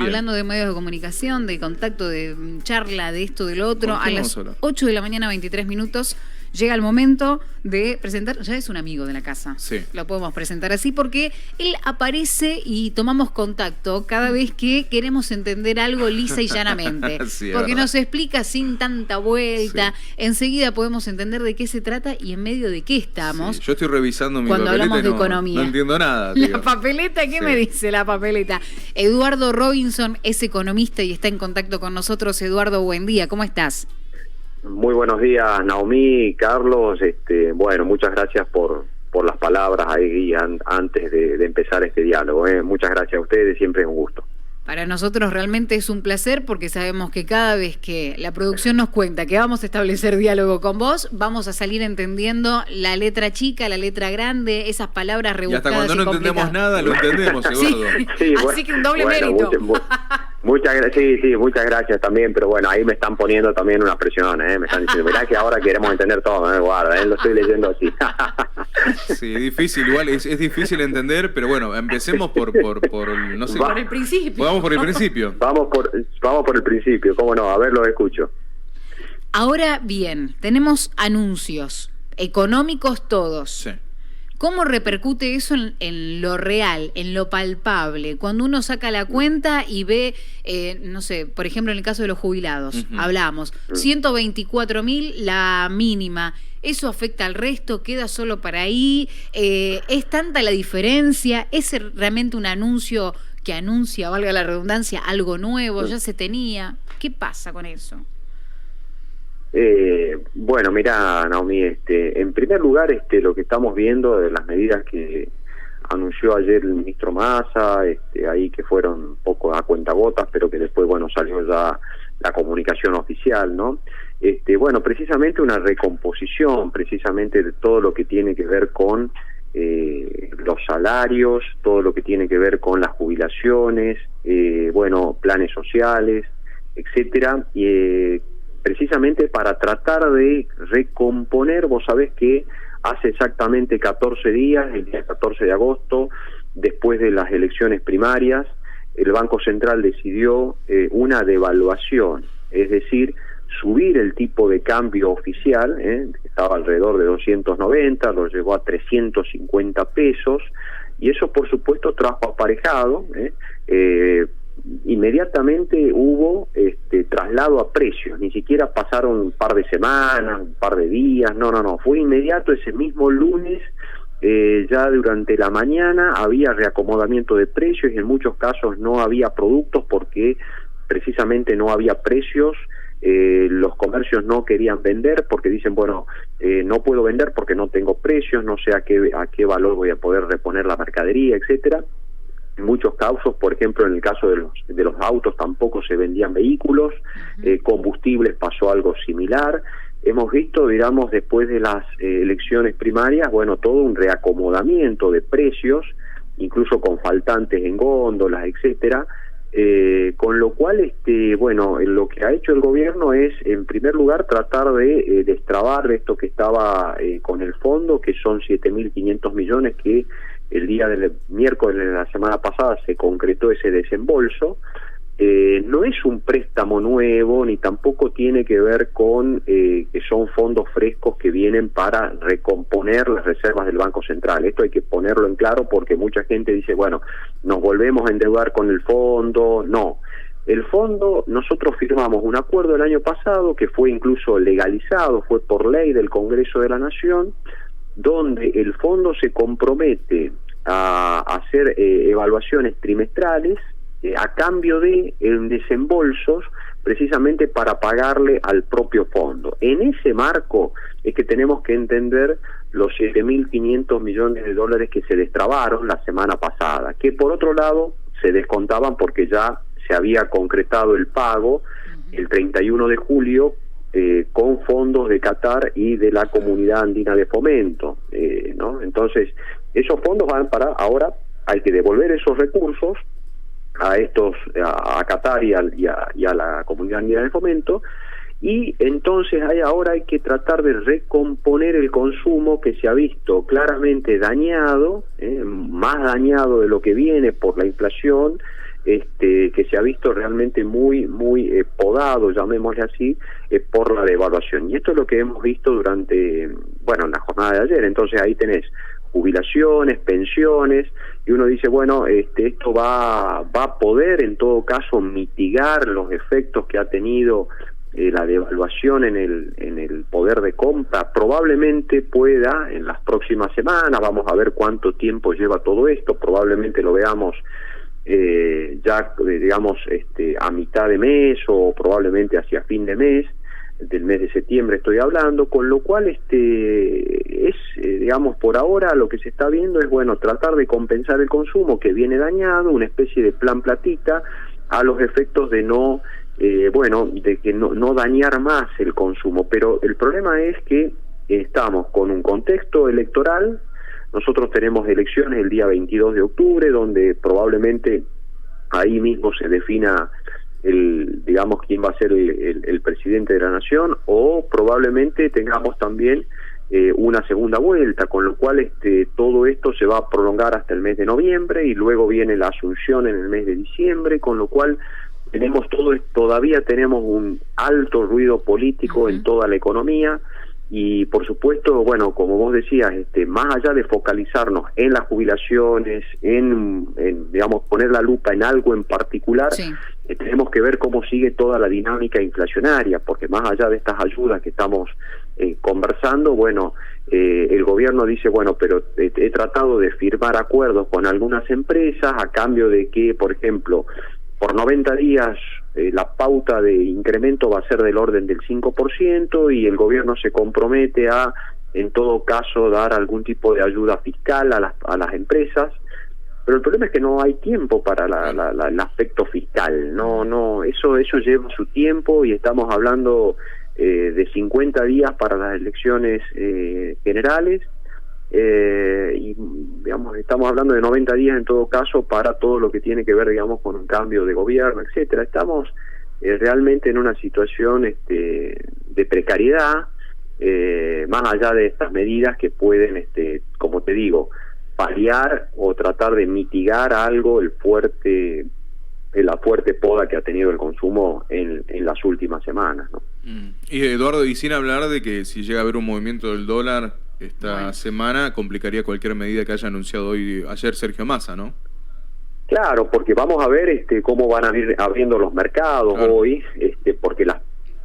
hablando de medios de comunicación, de contacto, de charla, de esto, de lo otro. A las 8 de la mañana, 23 minutos, llega el momento de presentar. Ya es un amigo de la casa. Sí. Lo podemos presentar así porque él aparece y tomamos contacto cada vez que queremos entender algo lisa y llanamente. Sí, porque nos explica sin tanta vuelta. Sí. Enseguida podemos entender de qué se trata y en medio de qué estamos. Sí. Yo estoy revisando mi cuando papeleta hablamos de y economía. No entiendo nada. La papeleta, ¿qué me dice la papeleta? Eduardo Robinson es economista y está en contacto con nosotros. Eduardo, buen día, ¿cómo estás? Muy buenos días, Naomi, Carlos. Bueno, muchas gracias por las palabras ahí antes de empezar este diálogo. Muchas gracias a ustedes, siempre es un gusto. Para nosotros realmente es un placer porque sabemos que cada vez que la producción nos cuenta que vamos a establecer diálogo con vos, vamos a salir entendiendo la letra chica, la letra grande, esas palabras rebuscadas. Y hasta cuando no entendemos nada, lo entendemos, Eduardo. Sí, así que un doble mérito. Muchas gracias también, pero bueno, ahí me están poniendo también una presión, me están diciendo, mirá que ahora queremos entender todo, guarda, lo estoy leyendo así. Sí, difícil, igual es difícil entender, pero bueno, empecemos por no sé. Por el principio. Vamos por el principio. Vamos por el principio, cómo no, a ver, lo escucho. Ahora bien, tenemos anuncios económicos todos. Sí. ¿Cómo repercute eso en lo real, en lo palpable? Cuando uno saca la cuenta y ve, no sé, por ejemplo, en el caso de los jubilados, hablamos, 124.000 la mínima. ¿Eso afecta al resto? ¿Queda solo para ahí? ¿Es tanta la diferencia? ¿Es realmente un anuncio que anuncia, valga la redundancia, algo nuevo? ¿Ya se tenía? ¿Qué pasa con eso? Bueno, mira, Naomi, en primer lugar, lo que estamos viendo de las medidas que anunció ayer el ministro Massa, ahí que fueron un poco a cuentagotas, pero que después, bueno, salió ya la comunicación oficial, ¿no? Bueno, precisamente una recomposición, precisamente de todo lo que tiene que ver con los salarios, todo lo que tiene que ver con las jubilaciones, bueno, planes sociales, etcétera, precisamente para tratar de recomponer. Vos sabés que hace exactamente 14 días, el día 14 de agosto, después de las elecciones primarias, el Banco Central decidió una devaluación, es decir, subir el tipo de cambio oficial, que estaba alrededor de 290, lo llevó a 350 pesos, y eso por supuesto trajo aparejado, inmediatamente hubo traslado a precios, ni siquiera pasaron un par de semanas, un par de días, no, fue inmediato. Ese mismo lunes, ya durante la mañana había reacomodamiento de precios y en muchos casos no había productos porque precisamente no había precios. Los comercios no querían vender porque dicen, bueno, no puedo vender porque no tengo precios, no sé a qué valor voy a poder reponer la mercadería, etcétera. En muchos casos, por ejemplo, en el caso de los autos tampoco se vendían vehículos, combustibles pasó algo similar. Hemos visto, digamos, después de las elecciones primarias, bueno, todo un reacomodamiento de precios, incluso con faltantes en góndolas, etcétera, con lo cual, bueno, lo que ha hecho el gobierno es, en primer lugar, tratar de destrabar esto que estaba con el fondo, que son 7.500 millones que el día del miércoles de la semana pasada se concretó ese desembolso. No es un préstamo nuevo, ni tampoco tiene que ver con que son fondos frescos que vienen para recomponer las reservas del Banco Central. Esto hay que ponerlo en claro porque mucha gente dice, bueno, nos volvemos a endeudar con el fondo. No, el fondo, nosotros firmamos un acuerdo el año pasado que fue incluso legalizado, fue por ley del Congreso de la Nación, donde el fondo se compromete a hacer evaluaciones trimestrales a cambio de desembolsos, precisamente para pagarle al propio fondo. En ese marco es que tenemos que entender los 7.500 millones de dólares que se destrabaron la semana pasada, que por otro lado se descontaban porque ya se había concretado el pago el 31 de julio con fondos de Qatar y de la Comunidad Andina de Fomento, ¿no? Entonces, esos fondos van para ahora, hay que devolver esos recursos a Qatar y a la Comunidad Andina de Fomento, y entonces ahora hay que tratar de recomponer el consumo que se ha visto claramente dañado, más dañado de lo que viene por la inflación, que se ha visto realmente muy podado, llamémosle así, por la devaluación. Y esto es lo que hemos visto durante, la jornada de ayer. Entonces ahí tenés jubilaciones, pensiones, y uno dice, bueno, esto va a poder en todo caso mitigar los efectos que ha tenido la devaluación en el poder de compra. Probablemente pueda en las próximas semanas, vamos a ver cuánto tiempo lleva todo esto, probablemente lo veamos ya digamos a mitad de mes o probablemente hacia fin de mes, del mes de septiembre estoy hablando, con lo cual digamos por ahora lo que se está viendo es tratar de compensar el consumo que viene dañado, una especie de plan platita a los efectos de de que no dañar más el consumo. Pero el problema es que estamos con un contexto electoral. Nosotros tenemos elecciones el día 22 de octubre, donde probablemente ahí mismo se defina quién va a ser el presidente de la nación, o probablemente tengamos también una segunda vuelta, con lo cual todo esto se va a prolongar hasta el mes de noviembre y luego viene la Asunción en el mes de diciembre, con lo cual todavía tenemos un alto ruido político en toda la economía. Y por supuesto, como vos decías, más allá de focalizarnos en las jubilaciones, en poner la lupa en algo en particular, tenemos que ver cómo sigue toda la dinámica inflacionaria, porque más allá de estas ayudas que estamos conversando, el gobierno dice, pero he tratado de firmar acuerdos con algunas empresas a cambio de que, por ejemplo, por 90 días la pauta de incremento va a ser del orden del 5% y el gobierno se compromete a, en todo caso, dar algún tipo de ayuda fiscal a las empresas. Pero el problema es que no hay tiempo para el aspecto fiscal. Eso lleva su tiempo y estamos hablando de 50 días para las elecciones generales. Y estamos hablando de 90 días en todo caso para todo lo que tiene que ver con un cambio de gobierno, etcétera. Estamos realmente en una situación de precariedad, más allá de estas medidas que pueden como te digo, paliar o tratar de mitigar algo la fuerte poda que ha tenido el consumo en las últimas semanas, ¿no? Y Eduardo, y sin hablar de que si llega a haber un movimiento del dólar esta semana, complicaría cualquier medida que haya anunciado ayer Sergio Massa, ¿no? Claro, porque vamos a ver cómo van a ir abriendo los mercados hoy, porque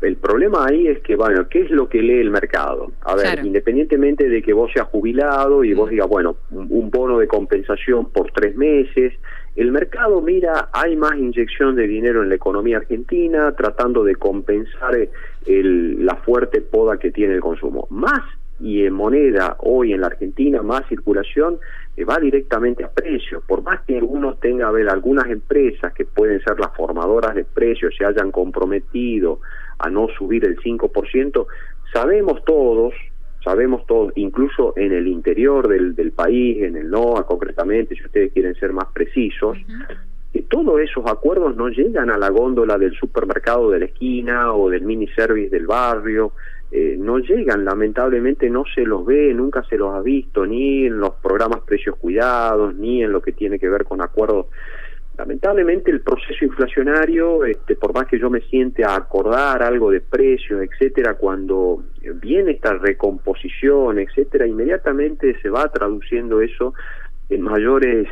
el problema ahí es que, ¿qué es lo que lee el mercado? A ver, independientemente de que vos seas jubilado y vos digas, un bono de compensación por 3 meses, el mercado mira, hay más inyección de dinero en la economía argentina, tratando de compensar la fuerte poda que tiene el consumo. Más, y en moneda hoy en la Argentina, más circulación va directamente a precios. Por más que algunos tengan, algunas empresas que pueden ser las formadoras de precios se hayan comprometido a no subir el 5%, sabemos todos, incluso en el interior del país, en el NOA concretamente, si ustedes quieren ser más precisos, que todos esos acuerdos no llegan a la góndola del supermercado de la esquina o del miniservice del barrio. No llegan, lamentablemente no se los ve, nunca se los ha visto, ni en los programas precios cuidados, ni en lo que tiene que ver con acuerdos. Lamentablemente el proceso inflacionario, por más que yo me siente a acordar algo de precios, etcétera, cuando viene esta recomposición, etcétera, inmediatamente se va traduciendo eso en mayores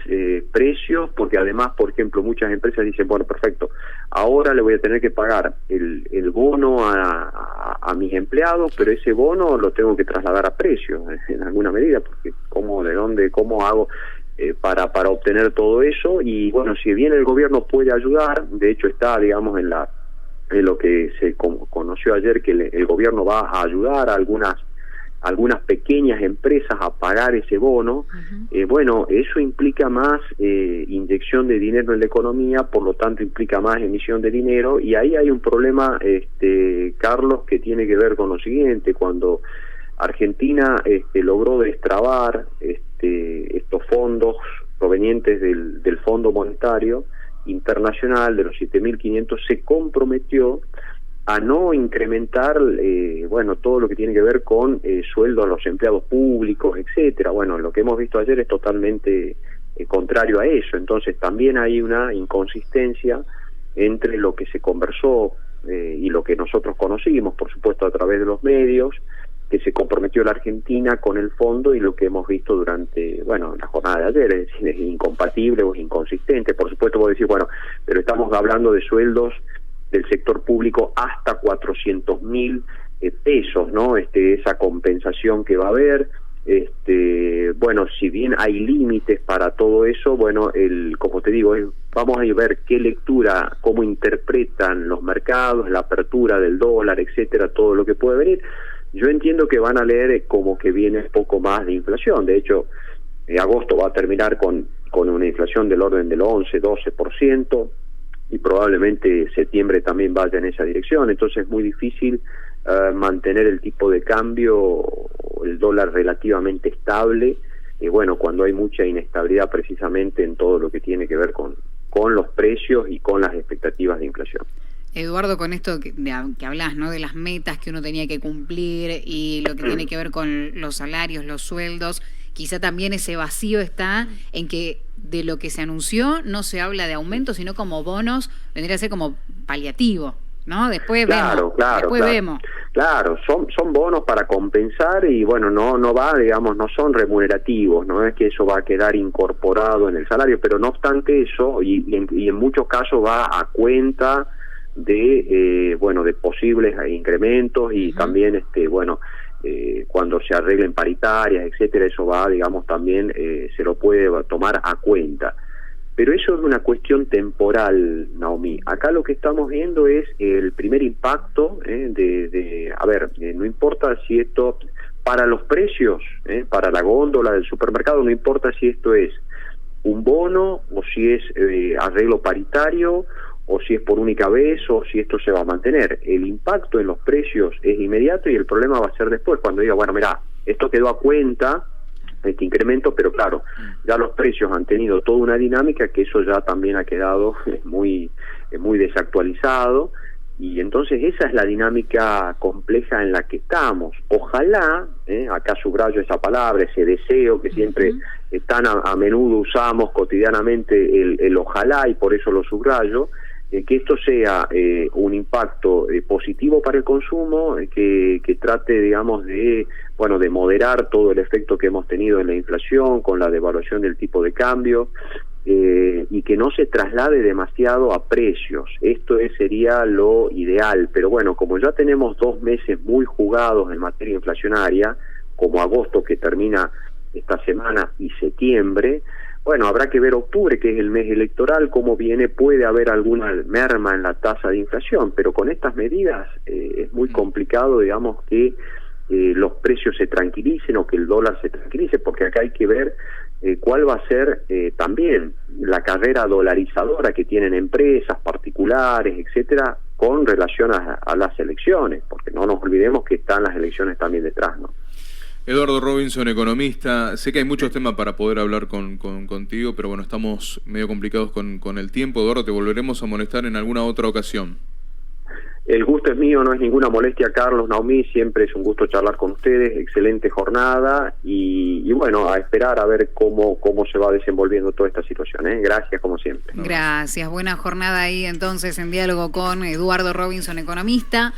precios, porque además, por ejemplo, muchas empresas dicen, perfecto, ahora le voy a tener que pagar el bono a mis empleados, pero ese bono lo tengo que trasladar a precios en alguna medida, porque cómo hago para obtener todo eso. Y si bien el gobierno puede ayudar, de hecho está, digamos, en lo que se conoció ayer, que el gobierno va a ayudar a algunas pequeñas empresas a pagar ese bono. Eso implica más inyección de dinero en la economía, por lo tanto implica más emisión de dinero, y ahí hay un problema, Carlos, que tiene que ver con lo siguiente: cuando Argentina logró destrabar estos fondos provenientes del Fondo Monetario Internacional de los 7.500, se comprometió a no incrementar todo lo que tiene que ver con sueldos a los empleados públicos, etcétera. Lo que hemos visto ayer es totalmente contrario a eso. Entonces también hay una inconsistencia entre lo que se conversó y lo que nosotros conocimos, por supuesto a través de los medios, que se comprometió la Argentina con el fondo, y lo que hemos visto durante, bueno, la jornada de ayer. Es decir, es incompatible o es inconsistente. Por supuesto vos decís, bueno, pero estamos hablando de sueldos del sector público hasta 400.000 pesos, ¿no? Esa compensación que va a haber. Bueno, si bien hay límites para todo eso, bueno, como te digo, vamos a ver qué lectura, cómo interpretan los mercados, la apertura del dólar, etcétera, todo lo que puede venir. Yo entiendo que van a leer como que viene un poco más de inflación. De hecho, agosto va a terminar con una inflación del orden del 11-12%, y probablemente septiembre también vaya en esa dirección. Entonces es muy difícil mantener el tipo de cambio, el dólar relativamente estable, bueno, cuando hay mucha inestabilidad precisamente en todo lo que tiene que ver con los precios y con las expectativas de inflación. Eduardo, con esto que hablás, ¿no? De las metas que uno tenía que cumplir y lo que tiene que ver con los salarios, los sueldos, quizá también ese vacío está en que de lo que se anunció no se habla de aumento, sino como bonos, vendría a ser como paliativo, ¿no? Después vemos. Claro, son bonos para compensar, y bueno, no va, digamos, no son remunerativos, no es que eso va a quedar incorporado en el salario, pero no obstante eso, y en muchos casos va a cuenta de posibles incrementos, y también cuando se arreglen paritarias, etcétera, eso va, digamos, también se lo puede tomar a cuenta. Pero eso es una cuestión temporal, Naomi. Acá lo que estamos viendo es el primer impacto no importa si esto, para los precios, para la góndola del supermercado, no importa si esto es un bono o si es arreglo paritario, o si es por única vez, o si esto se va a mantener. El impacto en los precios es inmediato, y el problema va a ser después, cuando diga, bueno, mira, esto quedó a cuenta, este incremento, pero claro, ya los precios han tenido toda una dinámica que eso ya también ha quedado muy desactualizado, y entonces esa es la dinámica compleja en la que estamos. Ojalá, acá subrayo esa palabra, ese deseo que siempre tan a menudo usamos cotidianamente, el ojalá, y por eso lo subrayo, que esto sea un impacto positivo para el consumo, que trate, digamos, de moderar todo el efecto que hemos tenido en la inflación con la devaluación del tipo de cambio, y que no se traslade demasiado a precios. Esto sería lo ideal, pero bueno, como ya tenemos 2 meses muy jugados en materia inflacionaria, como agosto, que termina esta semana, y septiembre, bueno, habrá que ver octubre, que es el mes electoral, cómo viene. Puede haber alguna merma en la tasa de inflación, pero con estas medidas es muy complicado, digamos, que los precios se tranquilicen o que el dólar se tranquilice, porque acá hay que ver cuál va a ser también la carrera dolarizadora que tienen empresas particulares, etcétera, con relación a las elecciones, porque no nos olvidemos que están las elecciones también detrás, ¿no? Eduardo Robinson, economista. Sé que hay muchos temas para poder hablar contigo, pero bueno, estamos medio complicados con el tiempo. Eduardo, te volveremos a molestar en alguna otra ocasión. El gusto es mío, no es ninguna molestia, Carlos, Naomi, siempre es un gusto charlar con ustedes. Excelente jornada, y bueno, a esperar a ver cómo se va desenvolviendo toda esta situación. Gracias, como siempre. Gracias, buena jornada ahí entonces en diálogo con Eduardo Robinson, economista.